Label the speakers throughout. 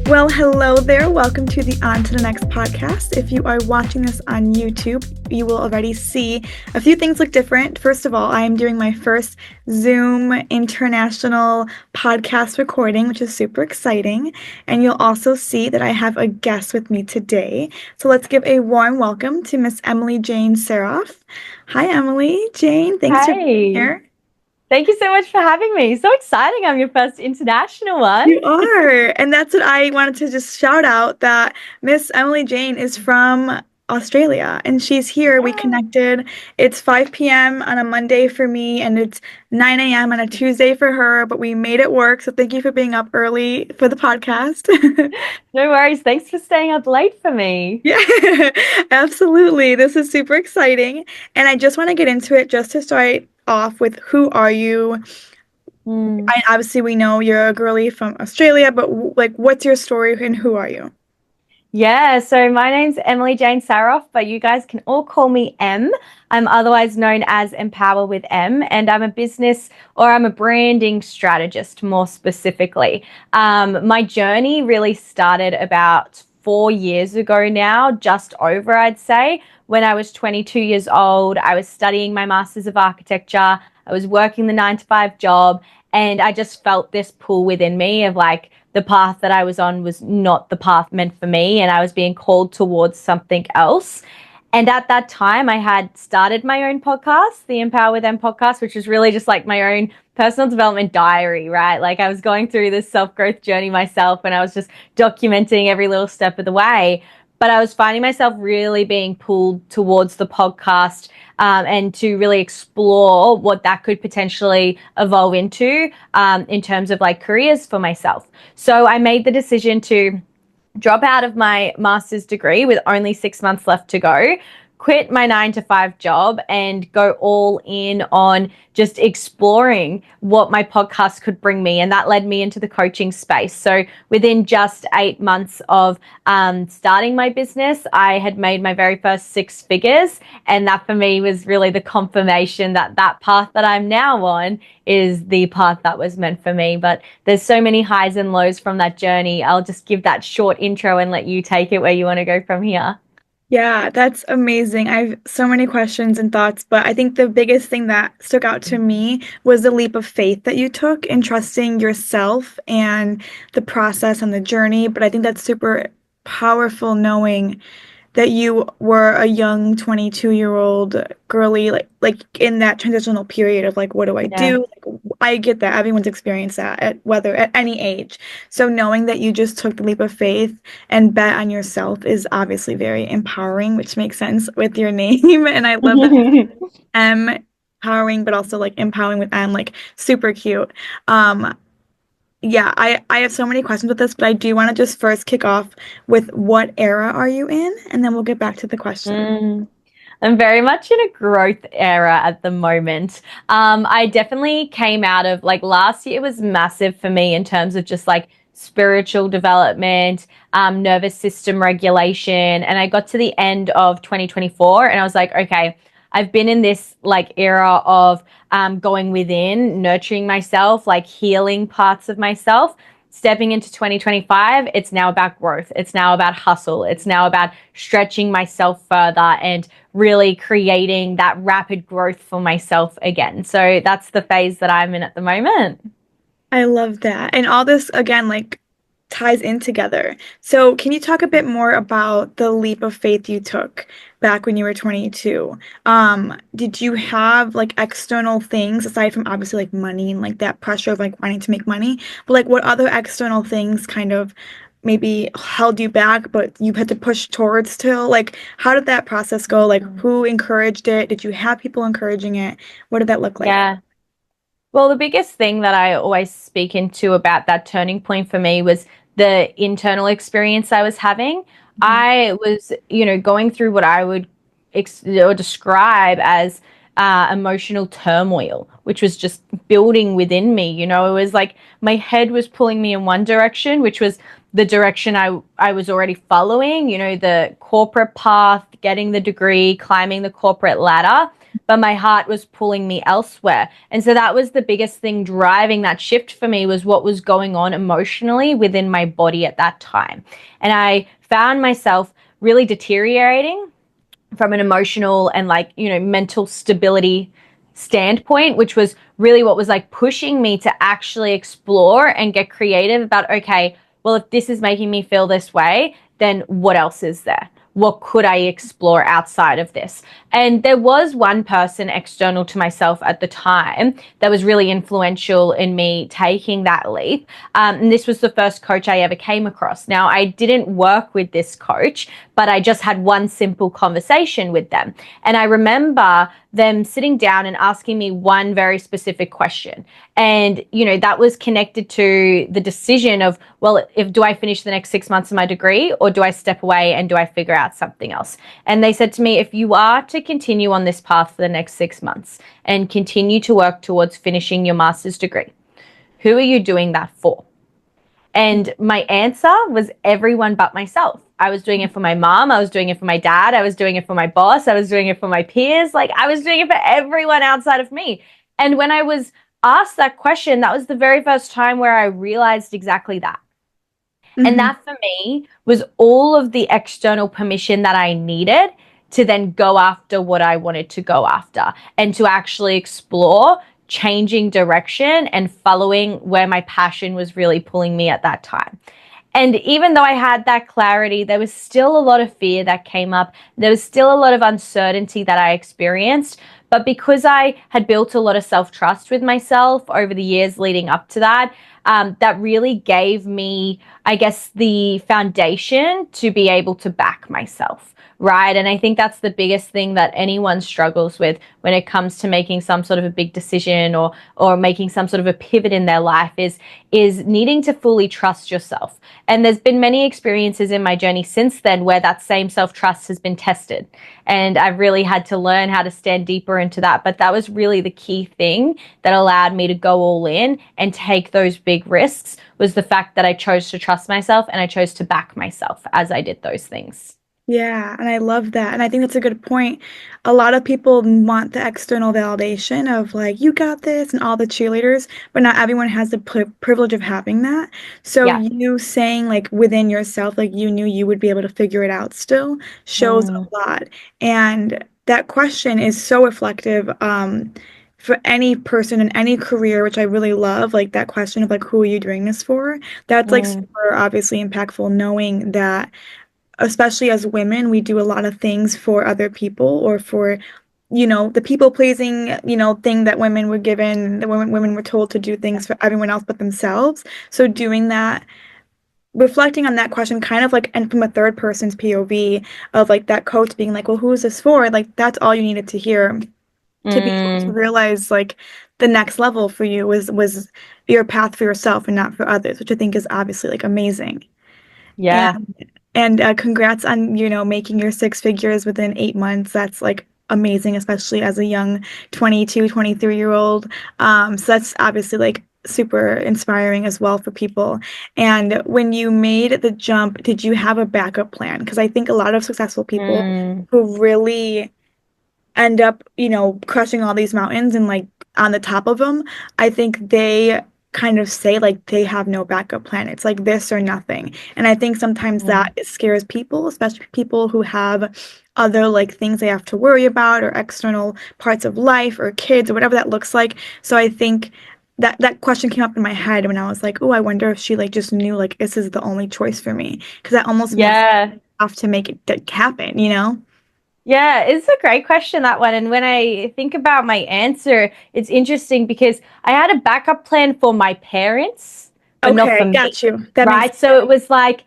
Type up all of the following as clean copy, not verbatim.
Speaker 1: Well, hello there. Welcome to the On to the Next podcast. If you are watching this on YouTube, you will already see a few things look different. First of all, I am doing my first Zoom international podcast recording, which is super exciting. And you'll also see that I have a guest with me today. So let's give a warm welcome to Miss Emily Jane Sarroff. Hi, Emily Jane. Thanks for being here.
Speaker 2: Thank you so much for having me. So exciting. I'm your first international one.
Speaker 1: You are. And that's what I wanted to just shout out, that Miss Emily Jane is from Australia and she's here. We connected. It's 5 p.m. on a Monday for me and it's 9 a.m. on a Tuesday for her, but we made it work. So thank you for being up early for the podcast.
Speaker 2: No worries. Thanks for staying up late for me.
Speaker 1: Yeah, absolutely. This is super exciting. And I just want to get into it just to start off with, who are you? Obviously, we know you're a girly from Australia, but what's your story and who are you?
Speaker 2: Yeah, so my name's Emily Jane Sarroff, but you guys can all call me Em. I'm otherwise known as Empower with Em, and I'm a branding strategist more specifically. My journey really started about 4 years ago now, just over, I'd say. When I was 22 years old, I was studying my Masters of Architecture. I was working the 9-to-5 job, and I just felt this pull within me of like the path that I was on was not the path meant for me, and I was being called towards something else. And at that time, I had started my own podcast, the Empower with Em podcast, which was really just like my own personal development diary, right? Like I was going through this self-growth journey myself and I was just documenting every little step of the way. But I was finding myself really being pulled towards the podcast and to really explore what that could potentially evolve into in terms of like careers for myself. So I made the decision to drop out of my master's degree with only 6 months left to go, quit my 9-to-5 job and go all in on just exploring what my podcast could bring me. And that led me into the coaching space. So within just 8 months of starting my business, I had made my very first 6 figures. And that for me was really the confirmation that that path that I'm now on is the path that was meant for me. But there's so many highs and lows from that journey. I'll just give that short intro and let you take it where you want to go from here.
Speaker 1: Yeah, that's amazing. I have so many questions and thoughts, but I think the biggest thing that stuck out to me was the leap of faith that you took in trusting yourself and the process and the journey. But I think that's super powerful, knowing that you were a young 22-year-old girly, like in that transitional period of like, what do I do? Like, I get that everyone's experienced that at any age. So knowing that you just took the leap of faith and bet on yourself is obviously very empowering, which makes sense with your name. And I love that. Empowering, but also like empowering with M, like super cute. Yeah, I have so many questions with this, but I do want to just first kick off with, what era are you in? And then we'll get back to the question.
Speaker 2: I'm very much in a growth era at the moment. I definitely came out of like last year was massive for me in terms of just like spiritual development, nervous system regulation. And I got to the end of 2024 and I was like, okay, I've been in this like era of going within, nurturing myself, like healing parts of myself. Stepping into 2025, it's now about growth. It's now about hustle. It's now about stretching myself further and really creating that rapid growth for myself again. So that's the phase that I'm in at the moment.
Speaker 1: I love that. And all this, again, like ties in together. So can you talk a bit more about the leap of faith you took back when you were 22? Did you have like external things aside from obviously like money and like that pressure of like wanting to make money, but like what other external things kind of maybe held you back, but you had to push towards still? Like, how did that process go? Like, who encouraged it? Did you have people encouraging it? What did that look like?
Speaker 2: Yeah. Well, the biggest thing that I always speak into about that turning point for me was the internal experience I was having. I was, going through what I would or describe as emotional turmoil, which was just building within me. It was like my head was pulling me in one direction, which was the direction I was already following, the corporate path, getting the degree, climbing the corporate ladder, but my heart was pulling me elsewhere. And so that was the biggest thing driving that shift for me, was what was going on emotionally within my body at that time. And I found myself really deteriorating from an emotional and mental stability standpoint, which was really what was like pushing me to actually explore and get creative about, okay, well, if this is making me feel this way, then what else is there? What could I explore outside of this? And there was one person external to myself at the time that was really influential in me taking that leap. And this was the first coach I ever came across. Now, I didn't work with this coach, but I just had one simple conversation with them. And I remember them sitting down and asking me one very specific question. And, that was connected to the decision of, well, if do I finish the next 6 months of my degree, or do I step away and do I figure out something else? And they said to me, if you are to continue on this path for the next 6 months and continue to work towards finishing your master's degree, who are you doing that for? And my answer was everyone but myself. I was doing it for my mom. I was doing it for my dad. I was doing it for my boss. I was doing it for my peers. Like, I was doing it for everyone outside of me. And when I was asked that question, that was the very first time where I realized exactly that. And
Speaker 1: Mm-hmm.
Speaker 2: that for me was all of the external permission that I needed to then go after what I wanted to go after, and to actually explore changing direction and following where my passion was really pulling me at that time. And even though I had that clarity, there was still a lot of fear that came up. There was still a lot of uncertainty that I experienced. But because I had built a lot of self-trust with myself over the years leading up to that, that really gave me, I guess, the foundation to be able to back myself. Right. And I think that's the biggest thing that anyone struggles with when it comes to making some sort of a big decision, or making some sort of a pivot in their life, is needing to fully trust yourself. And there's been many experiences in my journey since then where that same self-trust has been tested. And I've really had to learn how to stand deeper into that. But that was really the key thing that allowed me to go all in and take those big risks, was the fact that I chose to trust myself and I chose to back myself as I did those things.
Speaker 1: Yeah, and I love that. And I think that's a good point. A lot of people want the external validation of like, you got this, and all the cheerleaders, but not everyone has the privilege of having that. So
Speaker 2: Yeah.
Speaker 1: you saying like within yourself, like you knew you would be able to figure it out still shows
Speaker 2: Mm,
Speaker 1: a lot. And that question is so reflective, for any person in any career, which I really love, like that question of like, who are you doing this for? That's like
Speaker 2: mm,
Speaker 1: super obviously impactful, knowing that especially as women, we do a lot of things for other people, or for, the people pleasing, thing that women were given, that women were told to do things for everyone else but themselves. So doing that, reflecting on that question, kind of like, and from a third person's POV of like that coach being like, well, who is this for? Like, that's all you needed to hear to be able to
Speaker 2: mm.
Speaker 1: realize like the next level for you was your path for yourself and not for others, which I think is obviously like amazing. And
Speaker 2: Yeah.
Speaker 1: congrats on, making your six figures within 8 months. That's like amazing, especially as a young 22, 23-year-old. So that's obviously like super inspiring as well for people. And when you made the jump, did you have a backup plan? Because I think a lot of successful people
Speaker 2: Mm,
Speaker 1: who really end up, crushing all these mountains and like on the top of them, I think they kind of say like they have no backup plan. It's like this or nothing. And I think sometimes
Speaker 2: mm.
Speaker 1: that scares people, especially people who have other like things they have to worry about, or external parts of life, or kids, or whatever that looks like. So I think that question came up in my head when I was like, oh, I wonder if she like just knew like this is the only choice for me. Because that almost makes
Speaker 2: Yeah.
Speaker 1: have to make it happen?
Speaker 2: Yeah, it's a great question, that one. And when I think about my answer, it's interesting because I had a backup plan for my parents, but not for
Speaker 1: Okay,
Speaker 2: me,
Speaker 1: got you. That makes
Speaker 2: right? So it was like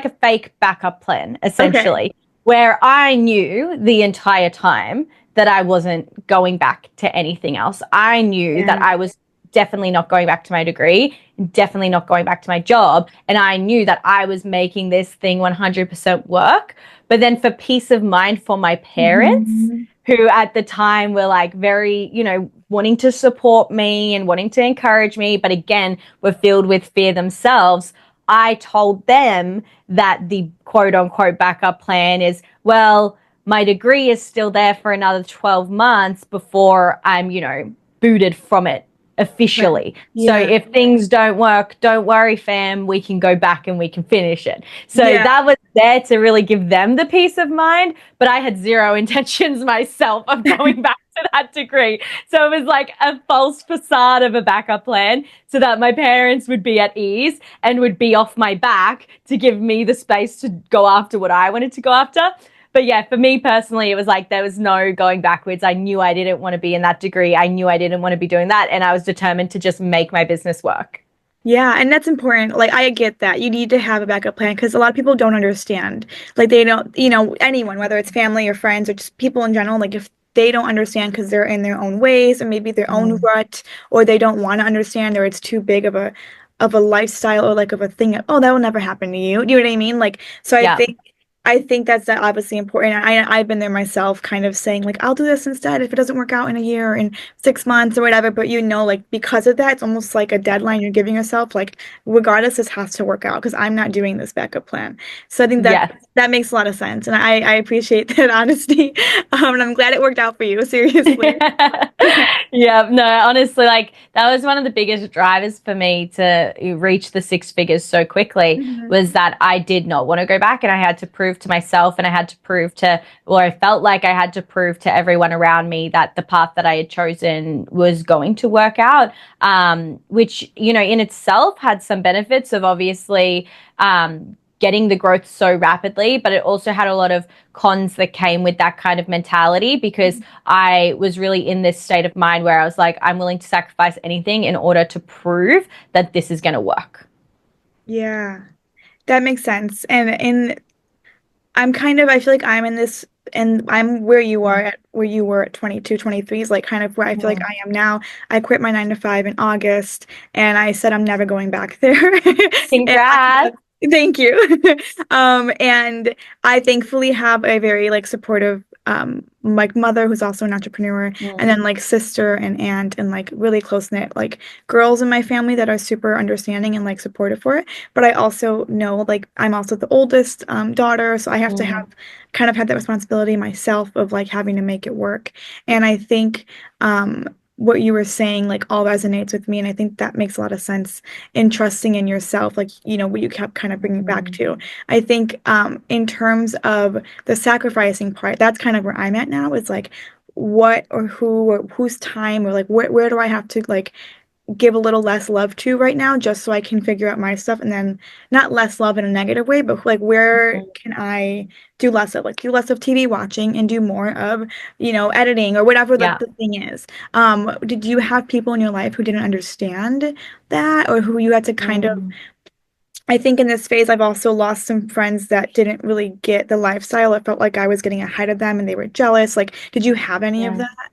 Speaker 2: a fake backup plan,
Speaker 1: okay.
Speaker 2: essentially, where I knew the entire time that I wasn't going back to anything else. I knew that
Speaker 1: Yeah.
Speaker 2: I was definitely not going back to my degree, definitely not going back to my job, and I knew that I was making this thing 100% work. But then for peace of mind for my parents,
Speaker 1: Mhm.
Speaker 2: who at the time were like very, wanting to support me and wanting to encourage me, but again, were filled with fear themselves, I told them that the quote unquote backup plan is, well, my degree is still there for another 12 months before I'm, booted from it
Speaker 1: Right.
Speaker 2: officially. So
Speaker 1: Yeah.
Speaker 2: if things don't work, don't worry, fam, we can go back and we can finish it. So
Speaker 1: Yeah.
Speaker 2: that was there to really give them the peace of mind, but I had zero intentions myself of going back to that degree. So it was like a false facade of a backup plan so that my parents would be at ease and would be off my back to give me the space to go after what I wanted to go after. But yeah, for me personally, it was like there was no going backwards. I knew I didn't want to be in that degree. I knew I didn't want to be doing that. And I was determined to just make my business work.
Speaker 1: Yeah, and that's important. Like, I get that. You need to have a backup plan because a lot of people don't understand. Like, they don't, anyone, whether it's family or friends or just people in general, like, if they don't understand because they're in their own ways or maybe their own
Speaker 2: Mm.
Speaker 1: rut, or they don't want to understand, or it's too big of a lifestyle or like of a thing, oh, that will never happen to you. Do you know what I mean? Like, so
Speaker 2: Yeah.
Speaker 1: I think that's obviously important. I've been there myself, kind of saying like, I'll do this instead if it doesn't work out in a year or in 6 months or whatever. But like because of that, it's almost like a deadline you're giving yourself. Like, regardless, this has to work out because I'm not doing this backup plan. So I think that
Speaker 2: Yes.
Speaker 1: that makes a lot of sense, and I appreciate that honesty. And I'm glad it worked out for you. Seriously.
Speaker 2: Yeah, no, honestly, like that was one of the biggest drivers for me to reach the six figures so quickly
Speaker 1: Mhm.
Speaker 2: was that I did not want to go back and I had to prove to myself and I had to prove to, or I felt like I had to prove to everyone around me that the path that I had chosen was going to work out, which, in itself had some benefits of obviously, getting the growth so rapidly, but it also had a lot of cons that came with that kind of mentality because I was really in this state of mind where I was like, I'm willing to sacrifice anything in order to prove that this is going to work.
Speaker 1: Yeah, that makes sense. And I feel like I'm in this, and I'm where you are at, where you were at 22, 23 is like kind of where I feel like
Speaker 2: Mm.
Speaker 1: I am now. I quit my 9 to 5 in August, and I said I'm never going back there. And
Speaker 2: Congrats.
Speaker 1: thank you. And I thankfully have a very like supportive like mother who's also an entrepreneur, and
Speaker 2: Mm.
Speaker 1: then like sister and aunt and like really close knit like girls in my family that are super understanding and like supportive for it. But I also know like I'm also the oldest daughter, so I have to
Speaker 2: Mm.
Speaker 1: have kind of had that responsibility myself of like having to make it work. And I think what you were saying like all resonates with me, and I think that makes a lot of sense in trusting in yourself, like what you kept kind of bringing back
Speaker 2: Mm.
Speaker 1: to. I think in terms of the sacrificing part, that's kind of where I'm at now. It's like what or who or whose time or like where do I have to like give a little less love to right now just so I can figure out my stuff, and then not less love in a negative way, but like where can I do less of, like do less of TV watching and do more of, editing or whatever
Speaker 2: Yeah.
Speaker 1: the thing is. Did you have people in your life who didn't understand that, or who you had to kind of,
Speaker 2: Mm.
Speaker 1: I think in this phase I've also lost some friends that didn't really get the lifestyle. It felt like I was getting ahead of them and they were jealous. Like, did you have any of
Speaker 2: Yeah.
Speaker 1: that?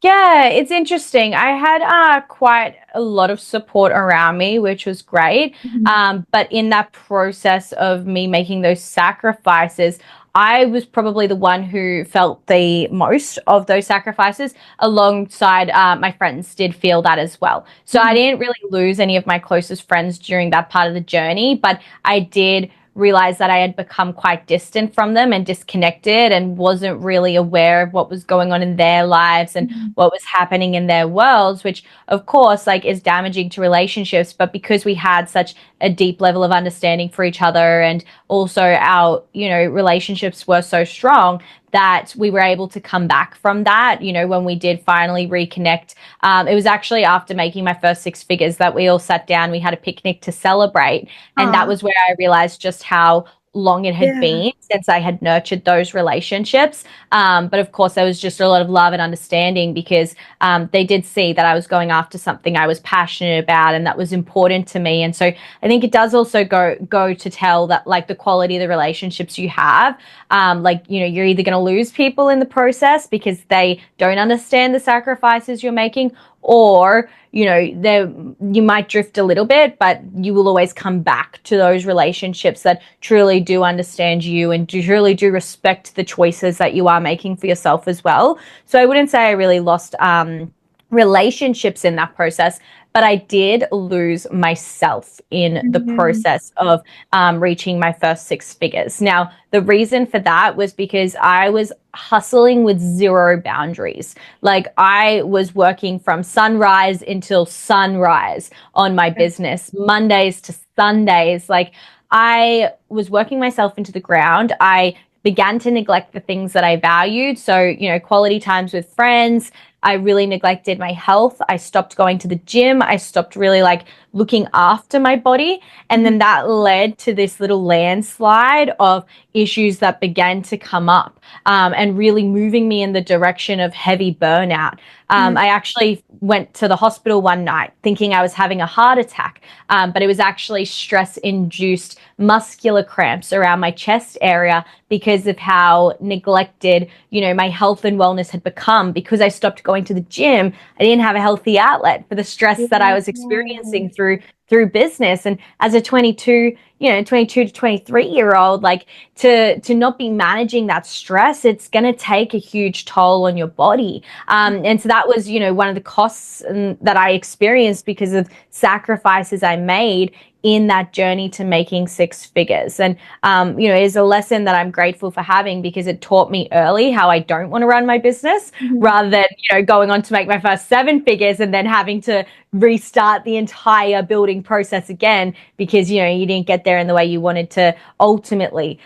Speaker 2: Yeah, it's interesting. I had quite a lot of support around me, which was great.
Speaker 1: Mhm.
Speaker 2: But in that process of me making those sacrifices, I was probably the one who felt the most of those sacrifices, alongside my friends did feel that as well. So I
Speaker 1: Mhm.
Speaker 2: didn't really lose any of my closest friends during that part of the journey, but I did realized that I had become quite distant from them and disconnected and wasn't really aware of what was going on in their lives and
Speaker 1: Mhm.
Speaker 2: what was happening in their worlds, which of course like is damaging to relationships. But because we had such a deep level of understanding for each other and also our, relationships were so strong that we were able to come back from that, when we did finally reconnect. It was actually after making my first six figures that we all sat down, we had a picnic to celebrate. And that
Speaker 1: Aw,
Speaker 2: was where I realized just how long it had
Speaker 1: yeah.
Speaker 2: been since I had nurtured those relationships. But of course, there was just a lot of love and understanding because they did see that I was going after something I was passionate about and that was important to me. And so I think it does also go to tell that like the quality of the relationships you have, like you're either going to lose people in the process because they don't understand the sacrifices you're making, or you might drift a little bit, but you will always come back to those relationships that truly do understand you and truly do respect the choices that you are making for yourself as well. So I wouldn't say I really lost relationships in that process, but I did lose myself in the
Speaker 1: Mhm.
Speaker 2: process of reaching my first six figures. Now, the reason for that was because I was hustling with zero boundaries. Like I was working from sunrise until sunrise on my business, Mondays to Sundays. Like I was working myself into the ground. I began to neglect the things that I valued. So, quality times with friends. I really neglected my health. I stopped going to the gym. I stopped really like looking after my body. And
Speaker 1: Mhm.
Speaker 2: then that led to this little landslide of issues that began to come up and really moving me in the direction of heavy burnout.
Speaker 1: Mhm.
Speaker 2: I actually went to the hospital one night thinking I was having a heart attack, but it was actually stress induced muscular cramps around my chest area because of how neglected, my health and wellness had become. Because I stopped going to the gym, I didn't have a healthy outlet for the stress that I
Speaker 1: Yeah.
Speaker 2: was experiencing through business. And as a 22 to 23 year old, like to not be managing that stress, it's going to take a huge toll on your body. And so that was, one of the costs that I experienced because of sacrifices I made in that journey to making six figures. And, is a lesson that I'm grateful for having because it taught me early how I don't want to run my business
Speaker 1: Mhm.
Speaker 2: rather than, going on to make my first seven figures and then having to restart the entire building process again because, you didn't get there in the way you wanted to ultimately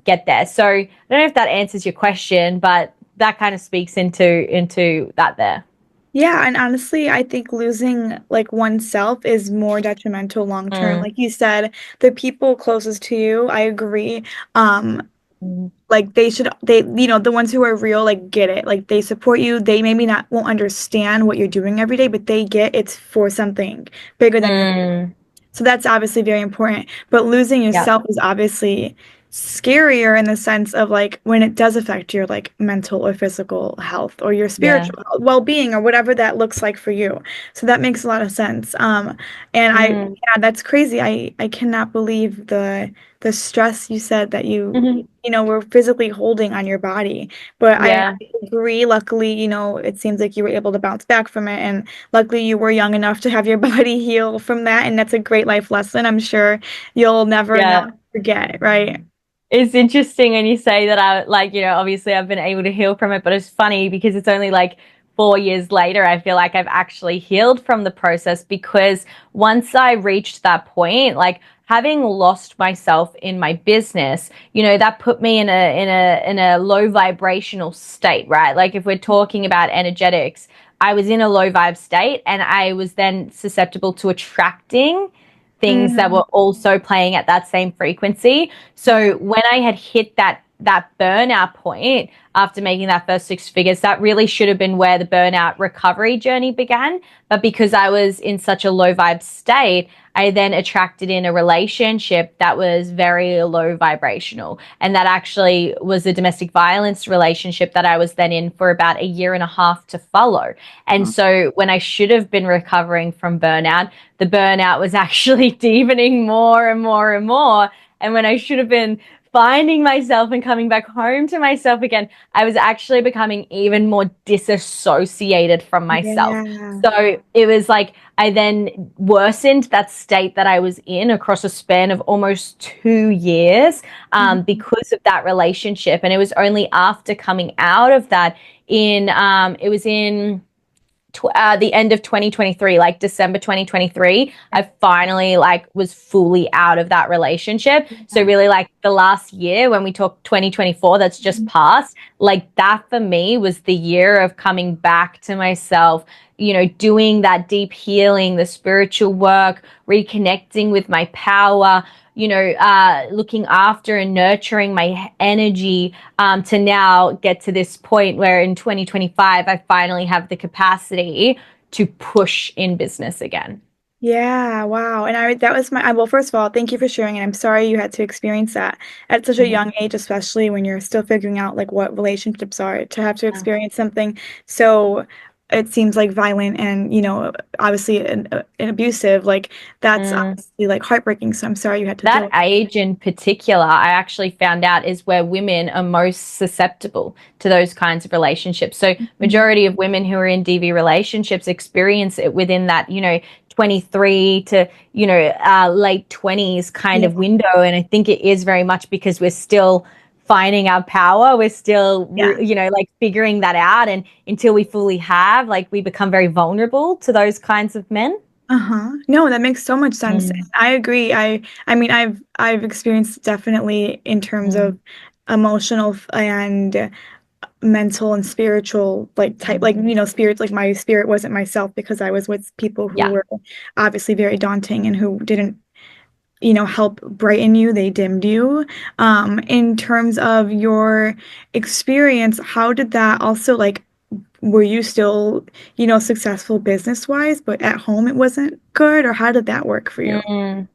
Speaker 2: get there. So I don't know if that answers your question, but that kind of speaks into that there.
Speaker 1: Yeah, and honestly, I think losing like oneself is more detrimental long term.
Speaker 2: Mm,
Speaker 1: Like you said, the people closest to you, I agree. Um,
Speaker 2: mm,
Speaker 1: like the ones who are real, like get it. Like they support you. They maybe not won't understand what you're doing every day, but they get it's for something bigger than your.
Speaker 2: mm,
Speaker 1: So that's obviously very important. But losing
Speaker 2: yeah,
Speaker 1: yourself is obviously scarier in the sense of like when it does affect your like mental or physical health or your
Speaker 2: yeah.
Speaker 1: spiritual well-being or whatever that looks like for you. So that makes a lot of sense. And
Speaker 2: Mm,
Speaker 1: yeah, that's crazy. I cannot believe the stress you said that
Speaker 2: mhm,
Speaker 1: were physically holding on your body. But I
Speaker 2: yeah,
Speaker 1: agree. Luckily, it seems like you were able to bounce back from it. And luckily, you were young enough to have your body heal from that. And that's a great life lesson. I'm sure you'll never not
Speaker 2: yeah.
Speaker 1: forget, right?
Speaker 2: It's interesting, and you say that I like, obviously I've been able to heal from it, but it's funny because it's only like 4 years later, I feel like I've actually healed from the process because once I reached that point, like having lost myself in my business, that put me in a low vibrational state, right? Like if we're talking about energetics, I was in a low vibe state and I was then susceptible to attracting things that
Speaker 1: Mm,
Speaker 2: were also playing at that same frequency.
Speaker 1: yeah.
Speaker 2: So when I had hit that burnout point after making that first six figures, that really should have been where the burnout recovery journey began. But because I was in such a low vibe state, I then attracted in a relationship that was very low vibrational. And that actually was a domestic violence relationship that I was then in for about a year and a half to follow. And so when I should have been recovering from burnout, the burnout was actually deepening more and more and more. And when I should have been finding myself and coming back home to myself again, I was actually becoming even more disassociated from myself.
Speaker 1: Yeah.
Speaker 2: So it was like I then worsened that state that I was in across a span of almost 2 years
Speaker 1: Mhm.
Speaker 2: because of that relationship. And it was only after coming out of that it was in the end of 2023, like December 2023, I finally like was fully out of that relationship. So
Speaker 1: Yeah.
Speaker 2: really like the last year when we talk 2024 that's just
Speaker 1: Mhm.
Speaker 2: passed, like that for me was the year of coming back to myself, doing that deep healing, the spiritual work, reconnecting with my power, looking after and nurturing my energy to now get to this point where in 2025, I finally have the capacity to push in business again.
Speaker 1: Yeah, wow. And that was well, first of all, thank you for sharing. And I'm sorry you had to experience that at such a
Speaker 2: Mhm.
Speaker 1: young age, especially when you're still figuring out like what relationships are, to have to experience something so it seems like violent and, obviously an abusive, like that's
Speaker 2: Mm.
Speaker 1: obviously like heartbreaking. So I'm sorry you had to deal
Speaker 2: That
Speaker 1: with.
Speaker 2: age in particular, I actually found out is where women are most susceptible to those kinds of relationships. So,
Speaker 1: Mhm.
Speaker 2: majority of women who are in DV relationships experience it within that, 23 to, late 20s kind
Speaker 1: Yeah.
Speaker 2: of window. And I think it is very much because we're still finding our power. We're still,
Speaker 1: Yeah.
Speaker 2: like figuring that out. And until we fully have, like, we become very vulnerable to those kinds of men.
Speaker 1: Uh-huh. No, that makes so much sense.
Speaker 2: Mm,
Speaker 1: I agree. I mean, I've experienced definitely in terms
Speaker 2: mm,
Speaker 1: of emotional and mental and spiritual like type
Speaker 2: mm.
Speaker 1: like spirits like my spirit wasn't myself because I was with people who
Speaker 2: Yeah.
Speaker 1: were obviously very daunting and who didn't help brighten you, they dimmed you. In terms of your experience, how did that also like were you still, successful business wise, but at home it wasn't good, or how did that work for you?
Speaker 2: Mm.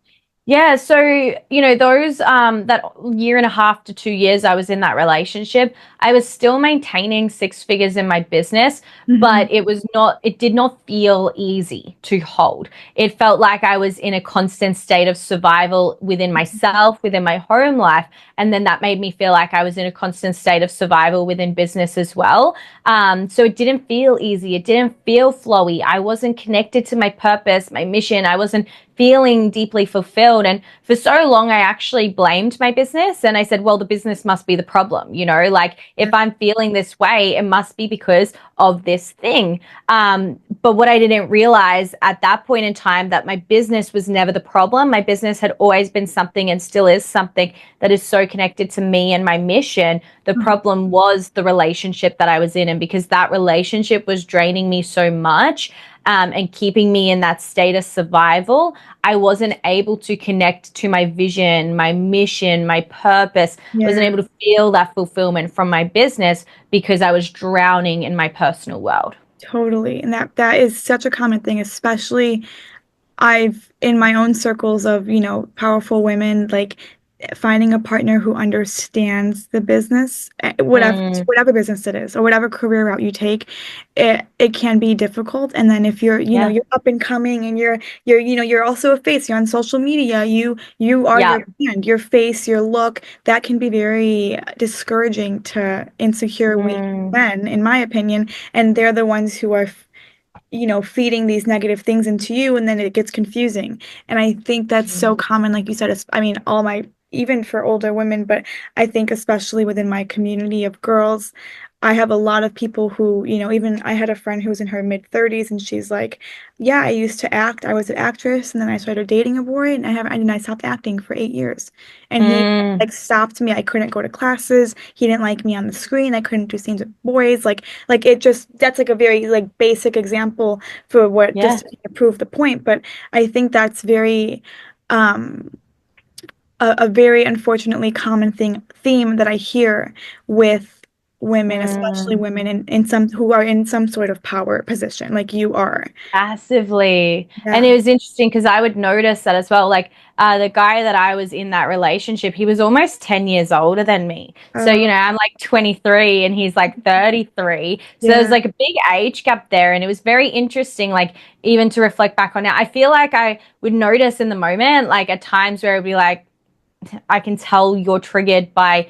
Speaker 2: Yeah, so those that year and a half to 2 years I was in that relationship, I was still maintaining six figures in my business,
Speaker 1: Hmm.
Speaker 2: but it did not feel easy to hold. It felt like I was in a constant state of survival within myself, within my home life, and then that made me feel like I was in a constant state of survival within business as well. So it didn't feel easy. It didn't feel flowy. I wasn't connected to my purpose, my mission. I wasn't feeling deeply fulfilled. And for so long, I actually blamed my business. And I said, well, the business must be the problem. Like if I'm feeling this way, it must be because of this thing. But what I didn't realize at that point in time, that my business was never the problem. My business had always been something and still is something that is so connected to me and my mission. The problem was the relationship that I was in. And because that relationship was draining me so much, and keeping me in that state of survival, I wasn't able to connect to my vision, my mission, my purpose. I wasn't
Speaker 1: Yeah,
Speaker 2: able to feel that fulfillment from my business because I was drowning in my personal world.
Speaker 1: totally. And that is such a common thing, especially I've in my own circles of, powerful women, like finding a partner who understands the business,
Speaker 2: Mm,
Speaker 1: whatever business it is, or whatever career route you take, it can be difficult. And then if you're,
Speaker 2: yeah.
Speaker 1: you're up and coming and you're also a face, you're on social media, you are
Speaker 2: Yeah.
Speaker 1: your brand, your face, your look, that can be very discouraging to insecure, weak
Speaker 2: Mm,
Speaker 1: men, in my opinion. And they're the ones who are feeding these negative things into you, and then it gets confusing. And I think that's so common, like you said, I mean, even for older women, but I think especially within my community of girls, I have a lot of people who, even I had a friend who was in her mid 30s and she's like, yeah, I used to act. I was an actress and then I started dating a boy and I stopped acting for 8 years. And he
Speaker 2: mm,
Speaker 1: like stopped me. I couldn't go to classes. He didn't like me on the screen. I couldn't do scenes with boys. Like it just that's like a very like basic example for what
Speaker 2: yeah.
Speaker 1: just to prove the point. But I think that's very um a very unfortunately common theme that I hear with women, especially
Speaker 2: Mm.
Speaker 1: women in some who are in some sort of power position, like you are.
Speaker 2: Passively. And
Speaker 1: Yeah.
Speaker 2: it was interesting because I would notice that as well. Like the guy that I was in that relationship, he was almost 10 years older than me. So,
Speaker 1: Oh,
Speaker 2: I'm like 23 and he's like 33. So there's
Speaker 1: yeah.
Speaker 2: like a big age gap there. And it was very interesting, like even to reflect back on it. I feel like I would notice in the moment, like at times where it would be like, I can tell you're triggered by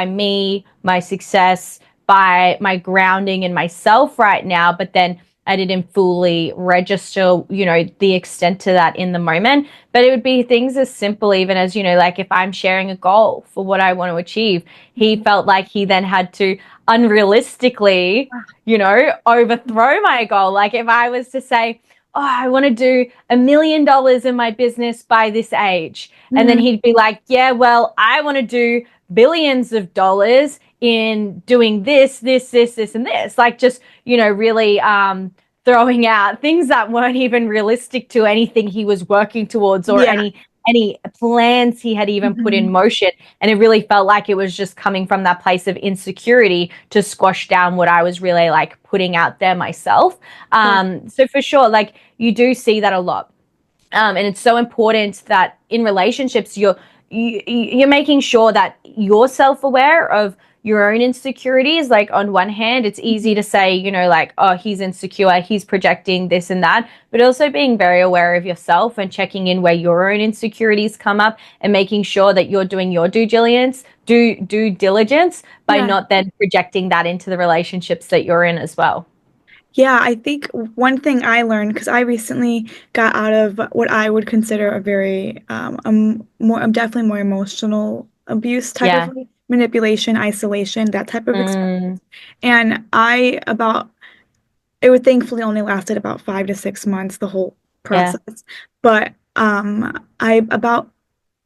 Speaker 2: me, my success, by my grounding in myself right now, but then I didn't fully register, the extent to that in the moment. But it would be things as simple, even as, like if I'm sharing a goal for what I want to achieve, he felt like he then had to unrealistically, overthrow my goal. Like if I was to say, oh, I want to do $1 million in my business by this age. And then
Speaker 1: Mhm.
Speaker 2: he'd be like, yeah, well, I want to do billions of dollars in doing this, and this. Like just, really throwing out things that weren't even realistic to anything he was working towards or
Speaker 1: Yeah.
Speaker 2: any plans he had even put in
Speaker 1: Mhm.
Speaker 2: motion. And it really felt like it was just coming from that place of insecurity to squash down what I was really like putting out there myself.
Speaker 1: Sure.
Speaker 2: So for sure, like you do see that a lot. And it's so important that in relationships you're making sure that you're self-aware of your own insecurities. Like on one hand, it's easy to say, you know, like, oh, he's insecure, he's projecting this and that, but also being very aware of yourself and checking in where your own insecurities come up and making sure that you're doing your due diligence by
Speaker 1: Yeah.
Speaker 2: not then projecting that into the relationships that you're in as well.
Speaker 1: Yeah, I think one thing I learned, because I recently got out of what I would consider a very definitely more emotional abuse type of
Speaker 2: Yeah.
Speaker 1: manipulation, isolation, that type of experience.
Speaker 2: Mm,
Speaker 1: And it would thankfully only lasted about 5 to 6 months, the whole
Speaker 2: yeah.
Speaker 1: process. But I about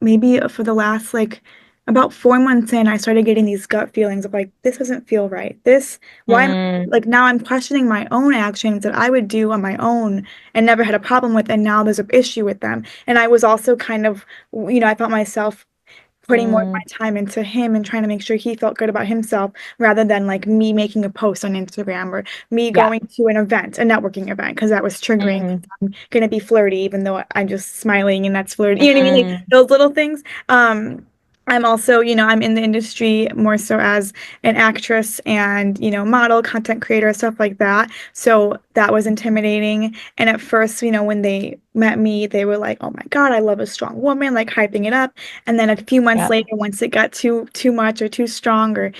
Speaker 1: maybe for the last like about 4 months in, I started getting these gut feelings of like, this doesn't feel right. Why am
Speaker 2: Mm,
Speaker 1: like now I'm questioning my own actions that I would do on my own and never had a problem with, and now there's an issue with them. And I was also kind of, I felt myself putting more of my
Speaker 2: mm,
Speaker 1: time into him and trying to make sure he felt good about himself rather than like me making a post on Instagram or me
Speaker 2: yeah.
Speaker 1: going to an event, a networking event, because that was triggering.
Speaker 2: Mm,
Speaker 1: I'm gonna be flirty, even though I'm just smiling and that's flirty. You know what I mean? Like,
Speaker 2: mm,
Speaker 1: those little things. I'm also, I'm in the industry more so as an actress and, model, content creator, stuff like that. So that was intimidating. And at first, when they met me, they were like, "Oh my God, I love a strong woman," like hyping it up. And then a few months
Speaker 2: yeah.
Speaker 1: later, once it got too much or too strong or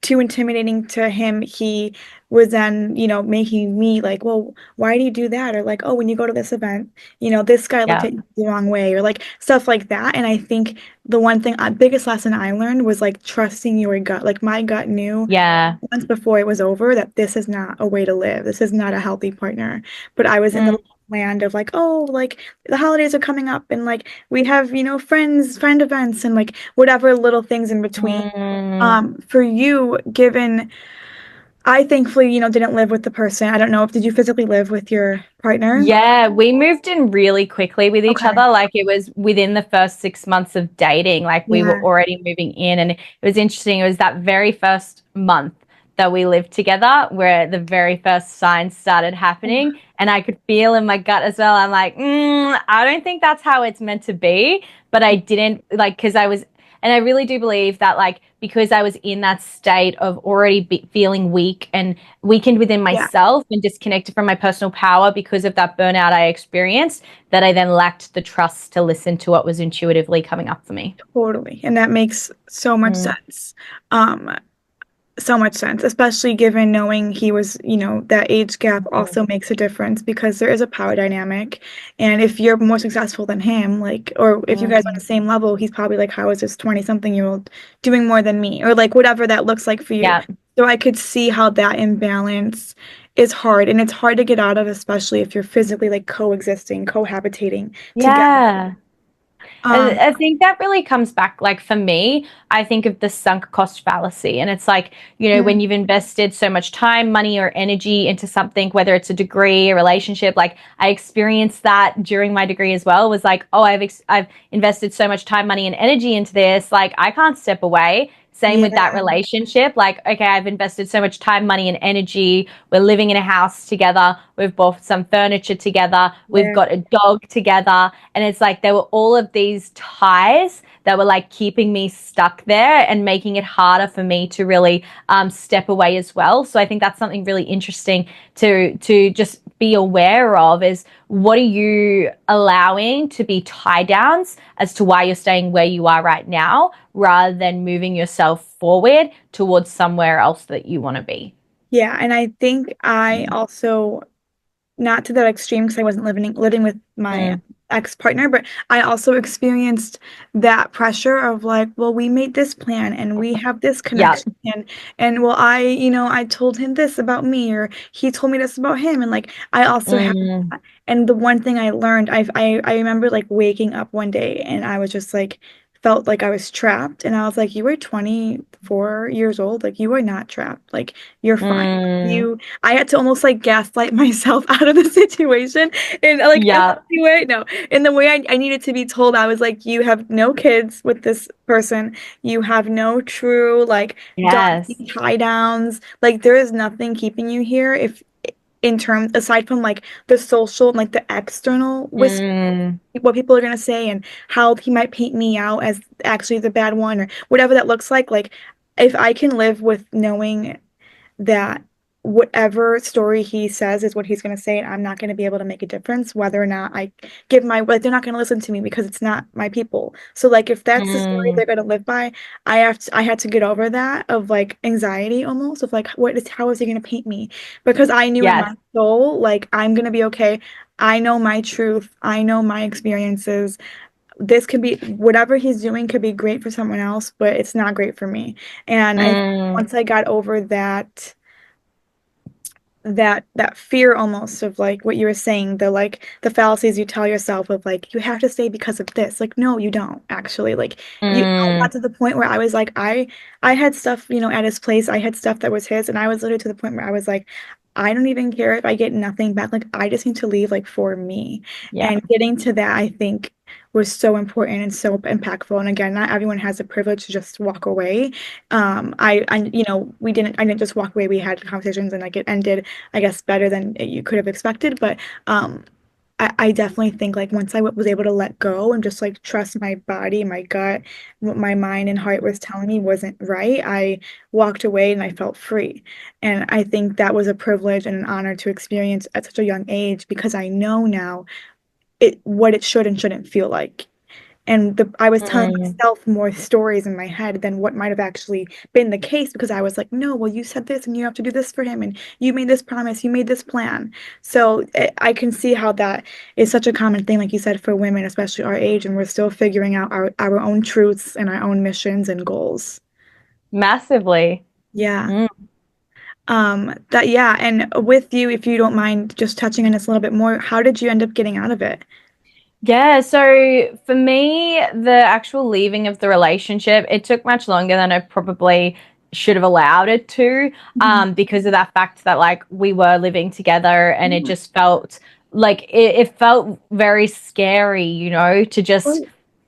Speaker 1: too intimidating to him, he was then, making me like, "Well, why do you do that?" Or like, "Oh, when you go to this event, this guy looked
Speaker 2: Yeah.
Speaker 1: at you the wrong way," or like stuff like that. And I think the one thing, biggest lesson I learned was like trusting your gut. Like my gut knew
Speaker 2: Yeah.
Speaker 1: months before it was over that this is not a way to live. This is not a healthy partner. But I was in the
Speaker 2: Mm,
Speaker 1: land of like, oh, like the holidays are coming up and like we have, friend events and like whatever little things in between.
Speaker 2: mm.
Speaker 1: For you, given I thankfully, didn't live with the person. I don't know if did you physically live with your partner?
Speaker 2: Yeah, we moved in really quickly with each
Speaker 1: Okay.
Speaker 2: other. Like it was within the first 6 months of dating, like we were
Speaker 1: Yeah.
Speaker 2: already moving in. And it was interesting. It was that very first month that we lived together where the very first signs started happening. And I could feel in my gut as well. I'm like, I don't think that's how it's meant to be. But I didn't like, because and I really do believe that, like, because I was in that state of already feeling weak and weakened within
Speaker 1: Yeah.
Speaker 2: myself and disconnected from my personal power because of that burnout I experienced, that I then lacked the trust to listen to what was intuitively coming up for me.
Speaker 1: Totally. And that makes so much
Speaker 2: Mm,
Speaker 1: sense. Um, so much sense, especially given knowing he was, that age gap
Speaker 2: mm,
Speaker 1: also makes a difference because there is a power dynamic. And if you're more successful than him, like, or if you guys are on the
Speaker 2: mm.
Speaker 1: same level, he's probably like, how is this 20-something-year-old doing more than me? Or like whatever that looks like for you.
Speaker 2: Yeah.
Speaker 1: So I could see how that imbalance is hard. And it's hard to get out of, especially if you're physically like coexisting, cohabitating together.
Speaker 2: Yeah.
Speaker 1: Um,
Speaker 2: I think that really comes back, like for me, I think of the sunk cost fallacy. And it's like, you know, when
Speaker 1: mm,
Speaker 2: you've invested so much time, money, or energy into something, whether it's a degree, a relationship, like I experienced that during my degree as well, was like, oh, I've invested so much time, money, and energy into this. Like I can't step away. Same with that
Speaker 1: yeah,
Speaker 2: relationship. Like, okay, I've invested so much time, money, and energy. We're living in a house together. We've bought some furniture together. We've
Speaker 1: yeah,
Speaker 2: got a dog together. And it's like there were all of these ties that were like keeping me stuck there and making it harder for me to really step away as well. So I think that's something really interesting to just be aware of, is what are you allowing to be tie downs as to why you're staying where you are right now, rather than moving yourself forward towards somewhere else that you want to be.
Speaker 1: yeah. And I think I also not to that extreme because I wasn't living with my
Speaker 2: Mm,
Speaker 1: ex-partner, but I also experienced that pressure of like, well, we made this plan and we have this
Speaker 2: yeah.
Speaker 1: connection and well, I told him this about me or he told me this about him and like I also have
Speaker 2: Mm,
Speaker 1: that. And the one thing I learned, I remember like waking up one day and I was just like felt like I was trapped and I was like, you were 24 years old, like you are not trapped, like you're fine.
Speaker 2: mm,
Speaker 1: I had to almost like gaslight myself out of the situation in like a
Speaker 2: yeah.
Speaker 1: healthy way. No, in the way I needed to be told, I was like, you have no kids with this person. You have no true like
Speaker 2: Yes.
Speaker 1: daunting tie downs. Like there is nothing keeping you here if in terms aside from like the social and like the external
Speaker 2: Mm,
Speaker 1: what people are gonna say and how he might paint me out as actually the bad one or whatever that looks like. Like if I can live with knowing that whatever story he says is what he's going to say, and I'm not going to be able to make a difference whether or not I give my, like, they're not going to listen to me because it's not my people. So like if that's the story
Speaker 2: Mm,
Speaker 1: they're going to live by, I had to get over that of like anxiety almost of like how is he going to paint me? Because I knew in
Speaker 2: yes.
Speaker 1: my soul like I'm going to be okay. I know my truth. I know my experiences. This could be whatever he's doing could be great for someone else, but it's not great for me. And I think
Speaker 2: Mm,
Speaker 1: once I got over that fear almost of like what you were saying, the like the fallacies you tell yourself of like you have to stay because of this. Like no, you don't actually. Like you I
Speaker 2: mm,
Speaker 1: got to the point where I was like I had stuff, at his place. I had stuff that was his and I was literally to the point where I was like I don't even care if I get nothing back. Like I just need to leave like for me.
Speaker 2: yeah.
Speaker 1: And getting to that I think was so important and so impactful. And again, not everyone has the privilege to just walk away. I didn't just walk away. We had conversations and like it ended I guess, better than you could have expected. But I definitely think like once I was able to let go and just like trust my body, my gut, what my mind and heart was telling me wasn't right, I walked away and I felt free. And I think that was a privilege and an honor to experience at such a young age because I know now what it should and shouldn't feel like. And I was telling
Speaker 2: Mm.
Speaker 1: myself more stories in my head than what might have actually been the case because I was like, no, well, you said this and you have to do this for him and you made this promise, you made this plan. So I can see how that is such a common thing, like you said, for women, especially our age, and we're still figuring out our own truths and our own missions and goals.
Speaker 2: Massively.
Speaker 1: Yeah.
Speaker 2: Mm.
Speaker 1: Yeah, and with you, if you don't mind just touching on this a little bit more, how did you end up getting out of it?
Speaker 2: Yeah, so for me, the actual leaving of the relationship, it took much longer than I probably should have allowed it to,
Speaker 1: Mhm.
Speaker 2: because of that fact that like we were living together and it
Speaker 1: Yeah,
Speaker 2: just felt like it felt very scary, to
Speaker 1: of
Speaker 2: just
Speaker 1: course.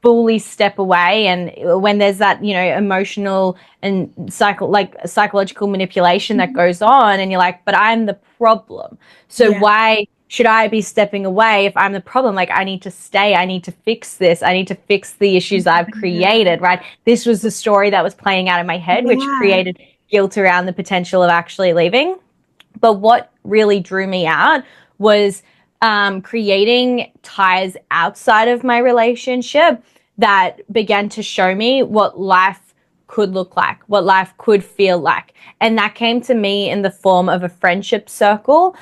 Speaker 2: fully step away. And when there's that, emotional and psychological manipulation that
Speaker 1: Mhm.
Speaker 2: goes on, and you're like, but I'm the problem. So
Speaker 1: Yeah.
Speaker 2: why should I be stepping away if I'm the problem? Like, I need to stay. I need to fix this. I need to fix the issues I've
Speaker 1: Yeah.
Speaker 2: created, right? This was the story that was playing out in my head, which
Speaker 1: Yeah.
Speaker 2: created guilt around the potential of actually leaving. But what really drew me out was creating ties outside of my relationship that began to show me what life could look like, what life could feel like. And that came to me in the form of a friendship circle.